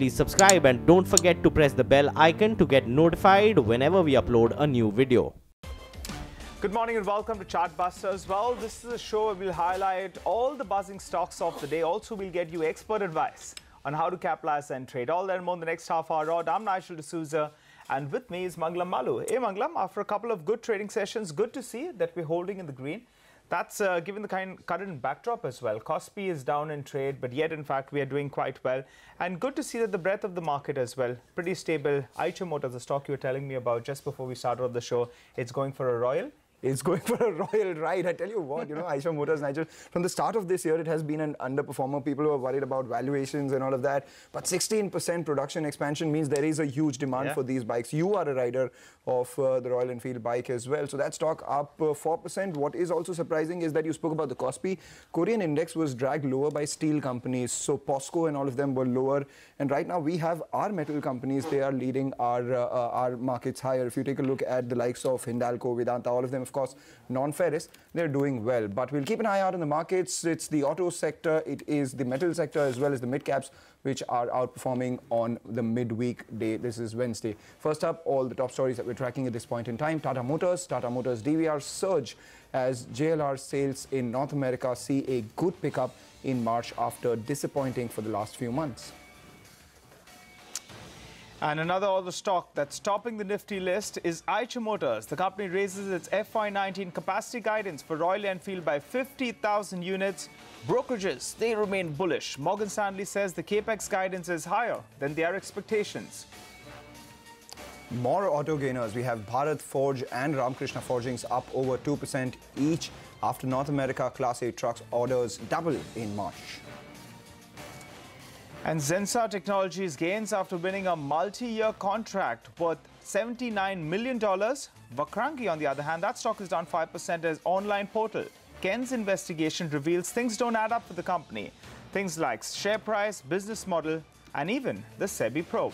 please subscribe and don't forget to press the bell icon to get notified whenever we upload a new video. Good morning and welcome to Chartbusters. Well, this is a show where we'll highlight all the buzzing stocks of the day. Also, we'll get you expert advice on how to capitalize and trade. All that and more in the next half hour. I'm Nigel D'Souza, and with me is Manglam Malu. Hey Manglam, after a couple of good trading sessions, good to see that we're holding in the green. That's given the current backdrop as well. Kospi is down in trade, but yet in fact we are doing quite well. And good to see that the breadth of the market as well, pretty stable. Eicher Motors, the stock you were telling me about just before we started the show, it's going for a royal. It's going for a royal ride. I tell you what, Eicher Motors, Nigel, from the start of this year, it has been an underperformer. People were worried about valuations and all of that. But 16% production expansion means there is a huge demand for these bikes. You are a rider of the Royal Enfield bike as well. So that stock up 4%. What is also surprising is that you spoke about the Kospi. Korean index was dragged lower by steel companies. So POSCO and all of them were lower. And right now we have our metal companies. They are leading our markets higher. If you take a look at the likes of Hindalco, Vedanta, all of them, of course, non-ferrous, they're doing well. But we'll keep an eye out on the markets. It's the auto sector, it is the metal sector, as well as the mid-caps, which are outperforming on the midweek day. This is Wednesday. First up, all the top stories that we're tracking at this point in time. Tata Motors DVR surge as JLR sales in North America see a good pickup in March after disappointing for the last few months. And another auto stock that's topping the Nifty list is Eicher Motors. The company raises its FY19 capacity guidance for Royal Enfield by 50,000 units. Brokerages, they remain bullish. Morgan Stanley says the capex guidance is higher than their expectations. More auto gainers. We have Bharat Forge and Ramkrishna Forgings up over 2% each after North America Class 8 trucks orders double in March. And Zensa Technologies gains after winning a multi-year contract worth $79 million. Vakrangi, on the other hand, that stock is down 5% as online portal. Ken's investigation reveals things don't add up for the company. Things like share price, business model, and even the SEBI probe.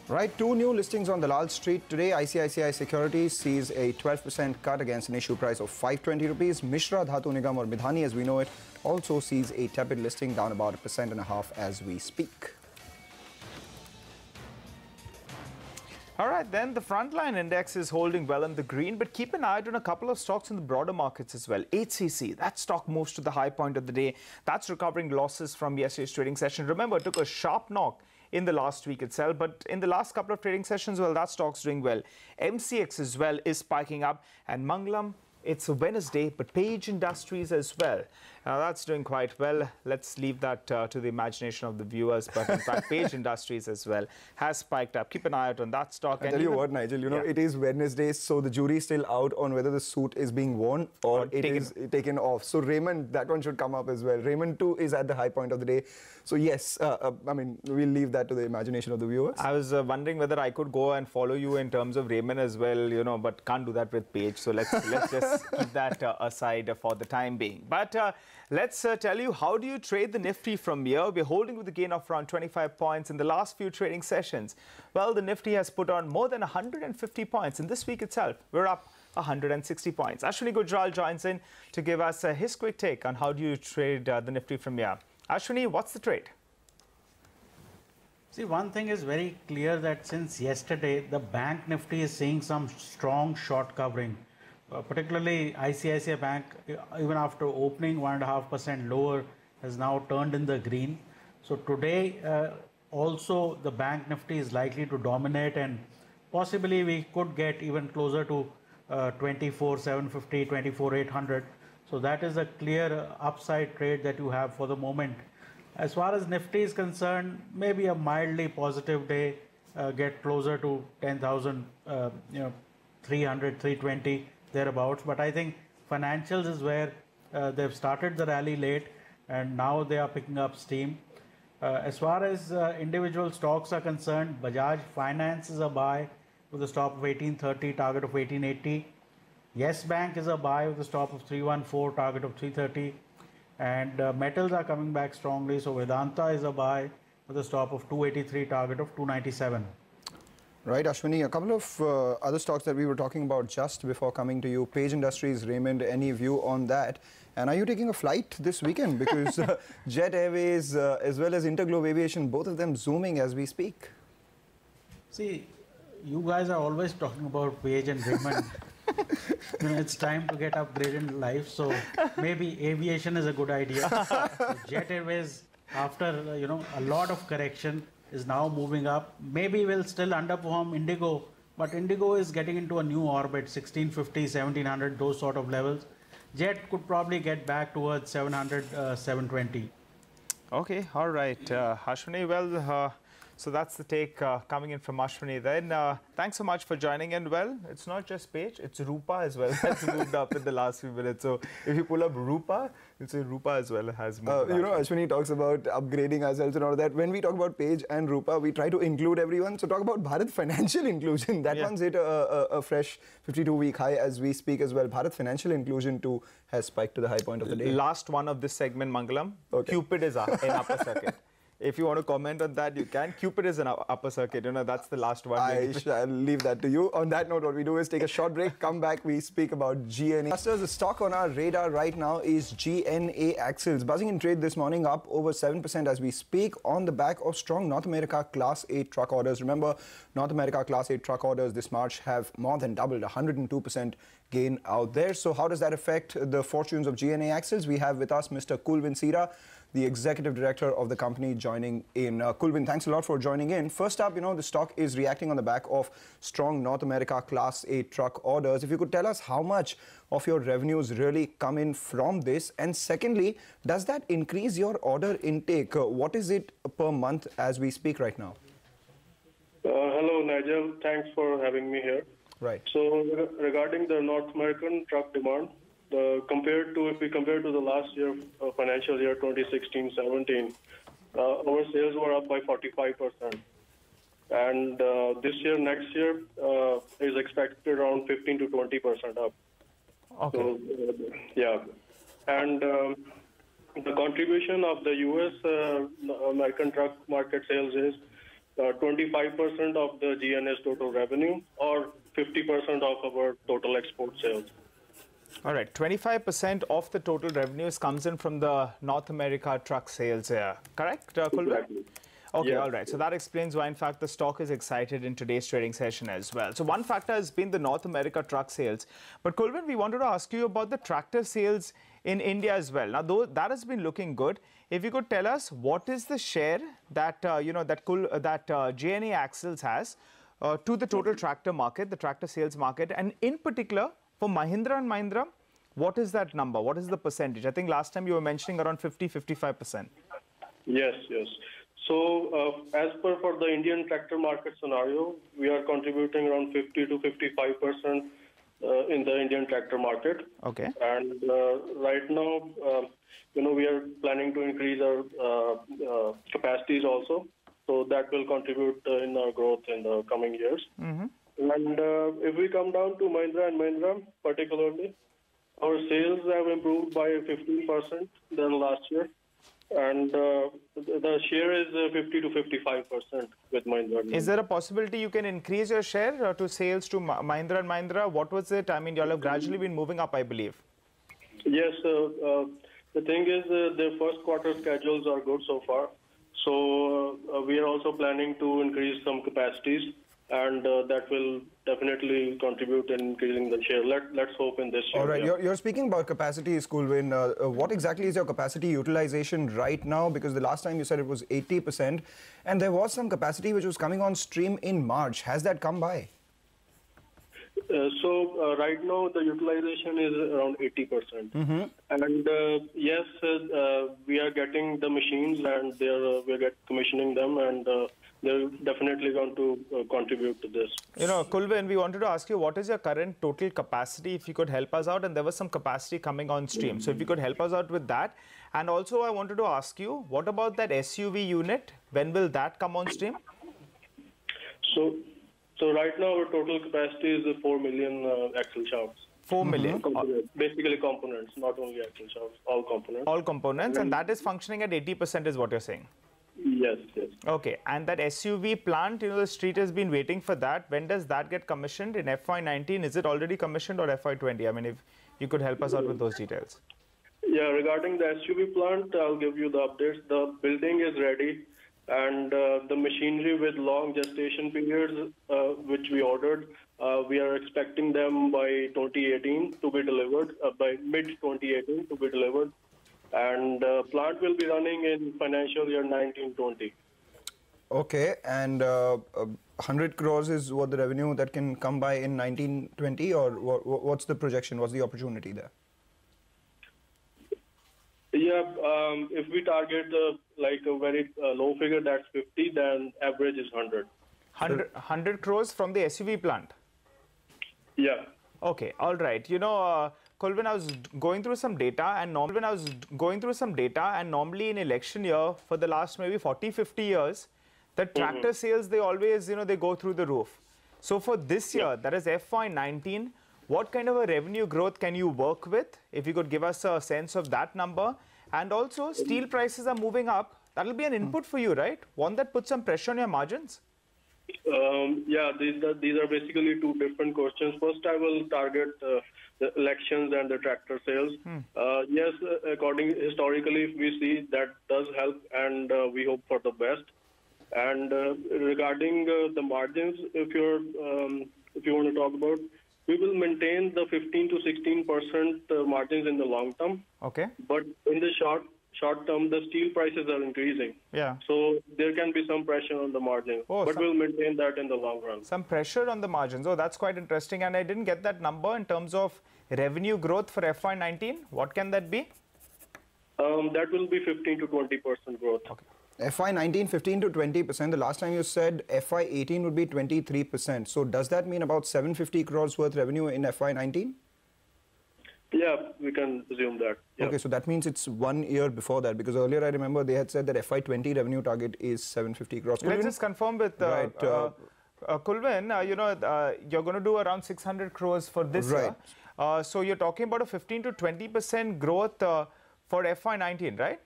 Right, two new listings on Dalal Street today. ICICI Securities sees a 12% cut against an issue price of 520 rupees. Mishra Dhatu Nigam, or Midhani as we know it, also sees a tepid listing down about 1.5% as we speak. All right, then the frontline index is holding well in the green, but keep an eye on a couple of stocks in the broader markets as well. HCC, that stock moves to the high point of the day. That's recovering losses from yesterday's trading session. Remember, it took a sharp knock in the last week itself, but in the last couple of trading sessions, well, that stock's doing well. MCX as well is spiking up, and Manglam, it's a Wednesday, but Page Industries as well. That's doing quite well. Let's leave that to the imagination of the viewers. But in fact, Page Industries as well has spiked up. Keep an eye out on that stock. I tell you what, Nigel, it is Wednesday, so the jury is still out on whether the suit is being worn or it is taken off. So Raymond, that one should come up as well. Raymond too is at the high point of the day. So yes, I mean, we'll leave that to the imagination of the viewers. I was wondering whether I could go and follow you in terms of Raymond as well, but can't do that with Page. So let's just keep that aside for the time being. But let's tell you, how do you trade the Nifty from here? We're holding with a gain of around 25 points in the last few trading sessions. Well, the Nifty has put on more than 150 points. In this week itself, we're up 160 points. Ashwani Gujral joins in to give us his quick take on how do you trade the Nifty from here. Ashwini, what's the trade? See, one thing is very clear that since yesterday, the Bank Nifty is seeing some strong short covering. Particularly ICICI Bank, even after opening 1.5% lower, has now turned in the green. So today, also the Bank Nifty is likely to dominate, and possibly we could get even closer to 24,750, 24,800. So that is a clear upside trade that you have for the moment. As far as Nifty is concerned, maybe a mildly positive day, get closer to 10,000, 300, 320. Thereabouts, but I think financials is where they've started the rally late and now they are picking up steam. As far as individual stocks are concerned, Bajaj Finance is a buy with a stop of 1830, target of 1880. Yes Bank is a buy with a stop of 314, target of 330. And metals are coming back strongly, so Vedanta is a buy with a stop of 283, target of 297. Right, Ashwini, a couple of other stocks that we were talking about just before coming to you. Page Industries, Raymond, any view on that? And are you taking a flight this weekend? Because Jet Airways as well as Interglobe Aviation, both of them zooming as we speak. See, you guys are always talking about Page and Raymond. It's time to get upgraded in life, so maybe aviation is a good idea. So Jet Airways, after a lot of correction, is now moving up. Maybe will still underperform Indigo, but Indigo is getting into a new orbit, 1650, 1700, those sort of levels. Jet could probably get back towards 700, 720. Okay, all right, Ashwini. Well, so that's the take coming in from Ashwini. Then thanks so much for joining in. Well, it's not just Page, it's Rupa as well. That's moved up in the last few minutes. So if you pull up Rupa, you'll see Rupa as well has moved up. Ashwini talks about upgrading ourselves and all that. When we talk about Page and Rupa, we try to include everyone. So talk about Bharat Financial Inclusion. That one's hit a fresh 52-week high as we speak as well. Bharat Financial Inclusion too has spiked to the high point of the day. Last one of this segment, Mangalam. Okay. Cupid is in upper circuit. If you want to comment on that, you can. Cupid is an upper circuit. That's the last one. I shall leave that to you. On that note, what we do is take a short break, come back, we speak about GNA. The stock on our radar right now is GNA Axles. Buzzing in trade this morning, up over 7% as we speak on the back of strong North America Class 8 truck orders. Remember, North America Class 8 truck orders this March have more than doubled, 102% gain out there. So how does that affect the fortunes of GNA Axles? We have with us Mr. Kulwin Sira, the executive director of the company, joining in. Kulwin, thanks a lot for joining in. First up, the stock is reacting on the back of strong North America Class 8 truck orders. If you could tell us how much of your revenues really come in from this, and secondly, does that increase your order intake? What is it per month as we speak right now? Hello, Nigel. Thanks for having me here. Right. So regarding the North American truck demand, if we compare to the last year, financial year 2016-17, our sales were up by 45%. And this year, next year, is expected around 15 to 20% up. Okay. So, yeah. And the contribution of the U.S. American truck market sales is 25% of the GNA's total revenue, or 50% of our total export sales. All right, 25% of the total revenues comes in from the North America truck sales here, correct, Kulwin? Exactly. Okay, Yeah. all right. So that explains why, in fact, the stock is excited in today's trading session as well. So one factor has been the North America truck sales. But Kulwin, we wanted to ask you about the tractor sales in India as well. Now, though that has been looking good, if you could tell us what is the share that GNA Axles has to the total tractor market, the tractor sales market, and in particular for Mahindra and Mahindra, what is that number? What is the percentage? I think last time you were mentioning around 50-55%. Yes, yes. So as per for the Indian tractor market scenario, we are contributing around 50 to 55% in the Indian tractor market. Okay. And right now, we are planning to increase our capacities also. So that will contribute in our growth in the coming years. Mm-hmm. And if we come down to Mahindra and Mahindra particularly, our sales have improved by 15% than last year. And the share is 50 to 55% with Mahindra and Mahindra. Is there a possibility you can increase your share to sales to Mahindra and Mahindra? What was it? I mean, you all have gradually been moving up, I believe. Yes, the thing is the first quarter schedules are good so far. So we are also planning to increase some capacities, and that will definitely contribute in increasing the share. Let's hope in this year. All right, you're speaking about capacity, Kulwin. What exactly is your capacity utilization right now? Because the last time you said it was 80%, and there was some capacity which was coming on stream in March. Has that come by? So right now the utilization is around 80%. Mm-hmm. And yes, we are getting the machines, and we're commissioning them, and they're definitely going to contribute to this. Kulwin, we wanted to ask you, what is your current total capacity, if you could help us out? And there was some capacity coming on stream. So if you could help us out with that. And also I wanted to ask you, what about that SUV unit? When will that come on stream? So right now our total capacity is 4 million axle shafts. 4 million? Basically components, not only axle shafts, all components. All components, and that is functioning at 80% is what you're saying? Yes, yes. Okay, and that SUV plant, the street has been waiting for that. When does that get commissioned? In FY19, is it already commissioned or FY20? I mean, if you could help us out with those details. Yeah, regarding the SUV plant, I'll give you the updates. The building is ready, and the machinery with long gestation periods, which we ordered, we are expecting them by 2018 to be delivered, by mid-2018 to be delivered. And plant will be running in financial year 19-20. Okay, and 100 crores is what the revenue that can come by in 1920, or what's the projection? What's the opportunity there? Yeah, if we target like a very low figure, that's 50, then average is 100. 100 crores from the SUV plant? Yeah. Okay, all right. Kulwin, I was going through some data, and normally in election year for the last maybe 40-50 years, the tractor sales, they always, they go through the roof. So for this year, that is FY19, what kind of a revenue growth can you work with? If you could give us a sense of that number. And also, steel prices are moving up. That'll be an input for you, right? Won't that put some pressure on your margins? Yeah, these are basically two different questions. First, I will target the elections and the tractor sales. Yes, historically, if we see that does help, and we hope for the best. And regarding the margins, if you want to talk about, we will maintain the 15 to 16% margins in the long term. Okay. But in the short term, the steel prices are increasing. Yeah. So there can be some pressure on the margin, but we'll maintain that in the long run. Some pressure on the margins. Oh, that's quite interesting. And I didn't get that number in terms of revenue growth for FY19. What can that be? That will be 15 to 20% growth. Okay. FY19, 15 to 20%. The last time you said FY18 would be 23%. So does that mean about 750 crores worth revenue in FY19? Yeah, we can assume that. Yeah. Okay, so that means it's 1 year before that, because earlier I remember they had said that FY20 revenue target is 750 crores. Let's just confirm with Kulwin, you're going to do around 600 crores for this year. So you're talking about a 15 to 20% growth for FY19, right?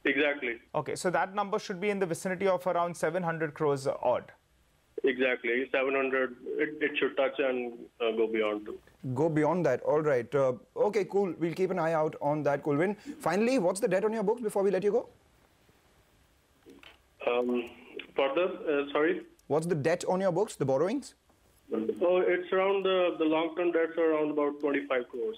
Exactly. Okay, so that number should be in the vicinity of around 700 crores odd. Exactly, 700, it should touch and go beyond too. Go beyond that, all right. Okay, cool, we'll keep an eye out on that, Kulwin. Finally, what's the debt on your books before we let you go? Further, sorry? What's the debt on your books, the borrowings? Oh, it's around, the long-term debts are around about 25 crores.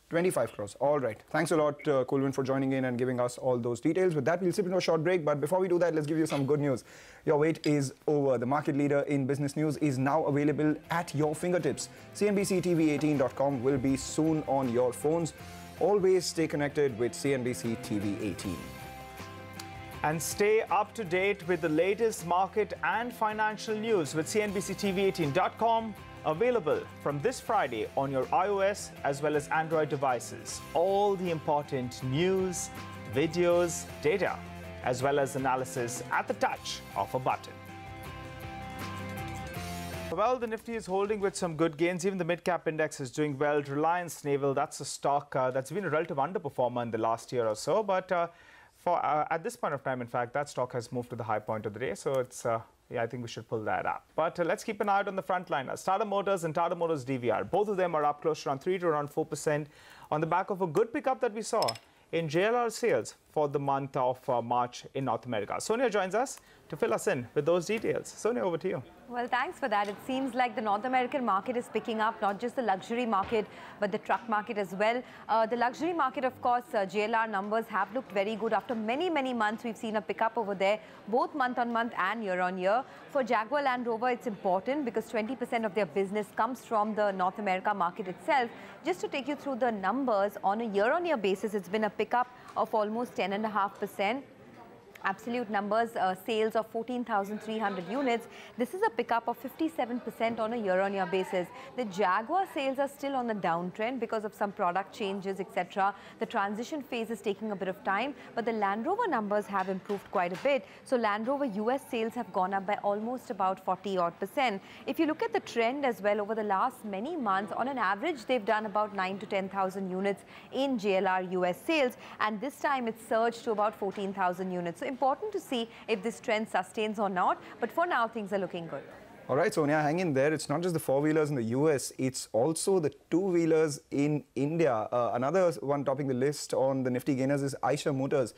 25 crores. All right. Thanks a lot, Kulwin, for joining in and giving us all those details. With that, we'll slip into a short break. But before we do that, let's give you some good news. Your wait is over. The market leader in business news is now available at your fingertips. CNBC TV18.com will be soon on your phones. Always stay connected with CNBC TV18. And stay up to date with the latest market and financial news with CNBC TV18.com. Available from this Friday on your iOS as well as Android devices. All the important news, videos, data, as well as analysis at the touch of a button. Well, the Nifty is holding with some good gains. Even the mid-cap index is doing well. Reliance Naval, that's a stock that's been a relative underperformer in the last year or so. But at this point of time, in fact, that stock has moved to the high point of the day. So it's... yeah, I think we should pull that up. But let's keep an eye out on the front liners. Tata Motors and Tata Motors DVR. Both of them are up close to around 3 to around 4% on the back of a good pickup that we saw in JLR sales for the month of March in North America. Sonia joins us to fill us in with those details. Sonia, over to you. Well, thanks for that. It seems like the North American market is picking up, not just the luxury market, but the truck market as well. The luxury market, of course, JLR numbers have looked very good. After many, many months, we've seen a pickup over there, both month on month and year on year. For Jaguar Land Rover, it's important because 20% of their business comes from the North America market itself. Just to take you through the numbers, on a year-on-year basis, it's been a pickup of almost 10.5%. Absolute numbers, sales of 14,300 units. This is a pickup of 57% on a year-on-year basis. The Jaguar sales are still on the downtrend because of some product changes, etc. The transition phase is taking a bit of time, but the Land Rover numbers have improved quite a bit. So Land Rover US sales have gone up by almost about 40-odd%. If you look at the trend as well over the last many months, on an average, they've done about 9 to 10,000 units in JLR US sales, and this time it's surged to about 14,000 units. So important to see if this trend sustains or not. But for now, things are looking good. All right, Sonia, hang in there. It's not just the four-wheelers in the US, it's also the two-wheelers in India. Another one topping the list on the Nifty gainers is Eicher Motors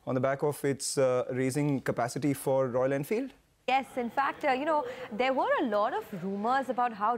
on the back of its raising capacity for Royal Enfield. Yes, in fact, you know, there were a lot of rumors about how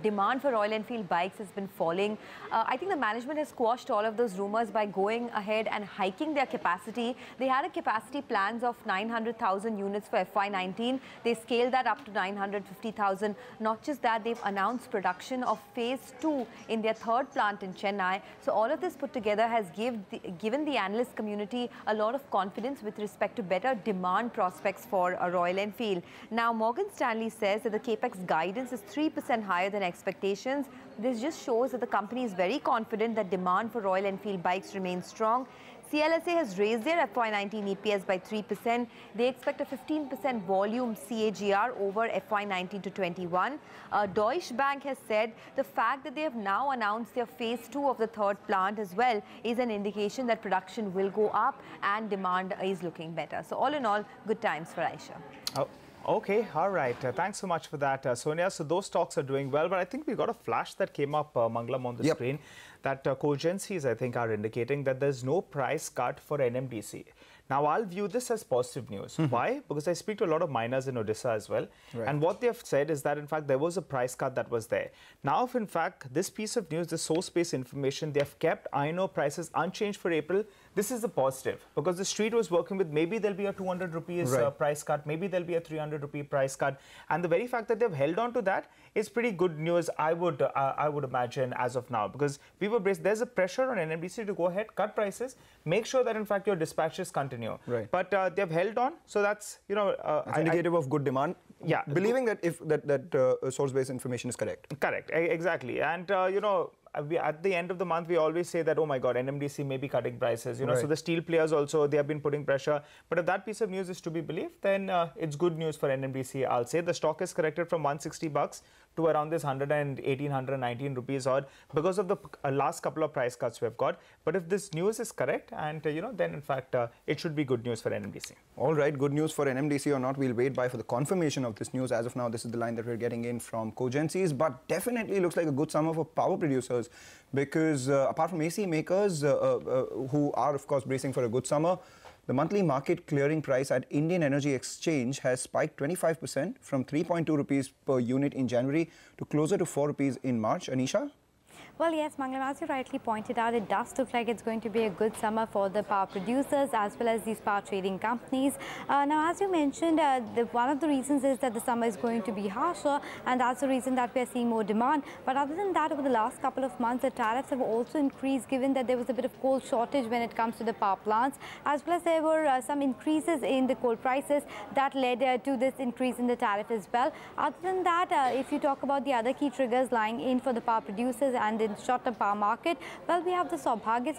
demand for Royal Enfield bikes has been falling. I think the management has squashed all of those rumors by going ahead and hiking their capacity. They had a capacity plans of 900,000 units for FY19. They scaled that up to 950,000. Not just that, they've announced production of phase 2 in their third plant in Chennai. So all of this put together has given the analyst community a lot of confidence with respect to better demand prospects for a Royal Enfield. Now, Morgan Stanley says that the capex guidance is 3% higher than expectations. This just shows that the company is very confident that demand for Royal Enfield bikes remains strong. CLSA has raised their FY19 EPS by 3%. They expect a 15% volume CAGR over FY19 to 21. Deutsche Bank has said the fact that they have now announced their phase 2 of the third plant as well is an indication that production will go up and demand is looking better. So all in all, good times for Eicher. Oh. Okay, all right. Thanks so much for that, Sonia. So those stocks are doing well, but I think we got a flash that came up, Mangalam, on the screen that cogencies, I think, are indicating that there's no price cut for NMDC. Now, I'll view this as positive news. Why? Because I speak to a lot of miners in Odisha as well. Right. And what they have said is that, in fact, there was a price cut that was there. Now, if, in fact, this piece of news, the source-based information, they have kept iron ore prices unchanged for April, this is a positive. Because the street was working with maybe there'll be a 200 rupees price cut, maybe there'll be a 300 rupee price cut. And the very fact that they've held on to that is pretty good news, I would imagine, as of now. Because we were braced. There's a pressure on NMDC to go ahead, cut prices, make sure that, in fact, your dispatches continue. Right. But they've held on, so that's, you know, that's indicative of good demand. Yeah, believing that if that source-based information is correct. Correct, exactly. And you know, at the end of the month, we always say that, oh my God, NMDC may be cutting prices. You know, so the steel players also, they have been putting pressure. But if that piece of news is to be believed, then it's good news for NMDC. I'll say the stock is corrected from 160 bucks to around this 118, 119 rupees odd because of the last couple of price cuts we've got. But if this news is correct, and you know, then in fact it should be good news for NMDC. All right, good news for NMDC or not, we'll wait for the confirmation of this news. As of now, this is the line that we're getting in from cogencies, but definitely looks like a good summer for power producers because apart from AC makers who are of course bracing for a good summer, the monthly market clearing price at Indian Energy Exchange has spiked 25% from 3.2 rupees per unit in January to closer to 4 rupees in March. Anisha? Well, yes, Mangalam, as you rightly pointed out, it does look like it's going to be a good summer for the power producers as well as these power trading companies. Now, as you mentioned, one of the reasons is that the summer is going to be harsher, and that's the reason that we're seeing more demand. But other than that, over the last couple of months, the tariffs have also increased, given that there was a bit of coal shortage when it comes to the power plants, as well as there were some increases in the coal prices that led to this increase in the tariff as well. Other than that, if you talk about the other key triggers lying in for the power producers and in short-term power market, well, we have the Saubhagya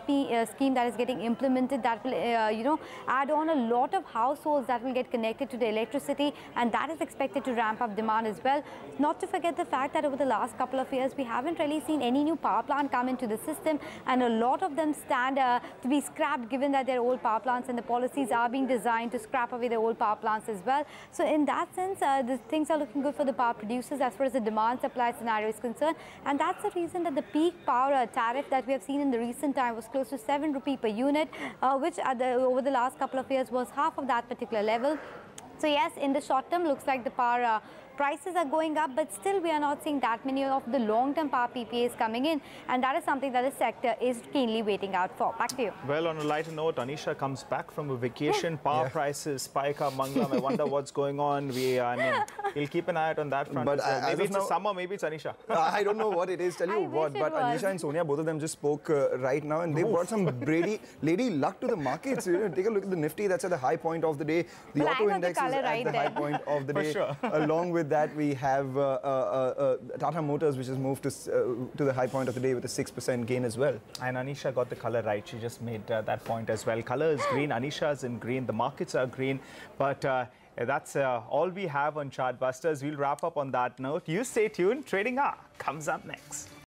scheme that is getting implemented that will, you know, add on a lot of households that will get connected to the electricity, and that is expected to ramp up demand as well. Not to forget the fact that over the last couple of years, we haven't really seen any new power plant come into the system, and a lot of them stand to be scrapped, given that they're old power plants and the policies are being designed to scrap away the old power plants as well. So in that sense, things are looking good for the power producers as far as the demand-supply scenario is concerned, and that's the reason that the peak power tariff that we have seen in the recent time was close to 7 rupee per unit, which over the last couple of years was half of that particular level. So yes, in the short term, looks like the power prices are going up, but still we are not seeing that many of the long-term power PPAs coming in, and that is something that the sector is keenly waiting out for. Back to you. Well, on a lighter note, Anisha comes back from a vacation. Power prices spike up. Mangalam, I wonder what's going on. We'll keep an eye out on that front. But maybe it's summer, maybe it's Anisha. I don't know what it is. Tell you what, but Anisha and Sonia, both of them just spoke right now, and they brought some lady luck to the markets. You know, take a look at the Nifty. That's at the high point of the day. The auto index is at the high point of the day. Along with that, we have Tata Motors, which has moved to the high point of the day with a 6% gain as well. And Anisha got the color right. She just made that point as well. Color is green. Anisha is in green. The markets are green. But that's all we have on Chartbusters. We'll wrap up on that note. You stay tuned. Trading Hour comes up next.